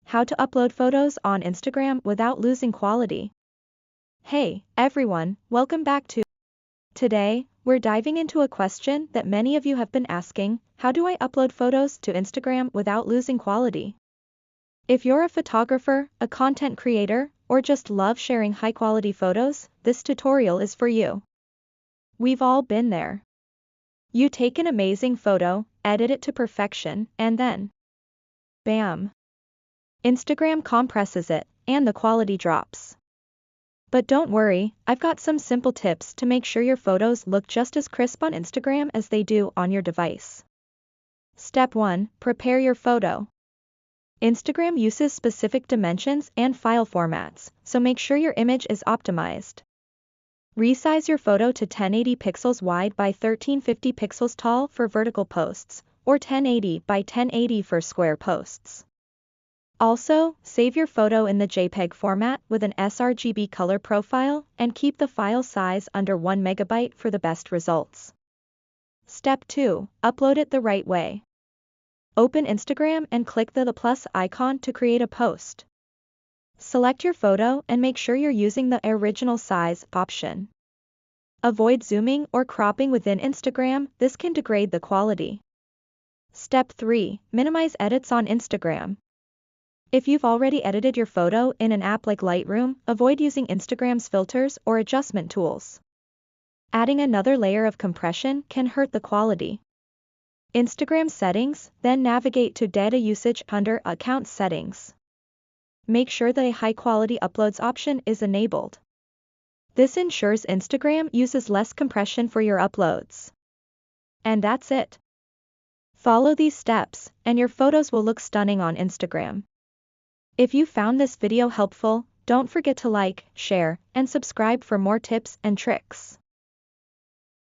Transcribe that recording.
How to upload photos on Instagram without losing quality. Hey, everyone, welcome back to. Today, we're diving into a question that many of you have been asking: how do I upload photos to Instagram without losing quality? If you're a photographer, a content creator, or just love sharing high-quality photos, this tutorial is for you. We've all been there. You take an amazing photo, edit it to perfection, and then bam! Instagram compresses it, and the quality drops. But don't worry, I've got some simple tips to make sure your photos look just as crisp on Instagram as they do on your device. Step 1. Prepare your photo. Instagram uses specific dimensions and file formats, so make sure your image is optimized. Resize your photo to 1080 pixels wide by 1350 pixels tall for vertical posts, or 1080 by 1080 for square posts. Also, save your photo in the JPEG format with an sRGB color profile and keep the file size under 1 MB for the best results. Step 2. Upload it the right way. Open Instagram and click the plus icon to create a post. Select your photo and make sure you're using the original size option. Avoid zooming or cropping within Instagram, this can degrade the quality. Step 3. Minimize edits on Instagram. If you've already edited your photo in an app like Lightroom, avoid using Instagram's filters or adjustment tools. Adding another layer of compression can hurt the quality. Instagram settings, then navigate to data usage under Account Settings. Make sure the high-quality uploads option is enabled. This ensures Instagram uses less compression for your uploads. And that's it. Follow these steps, and your photos will look stunning on Instagram. If you found this video helpful, don't forget to like, share, and subscribe for more tips and tricks.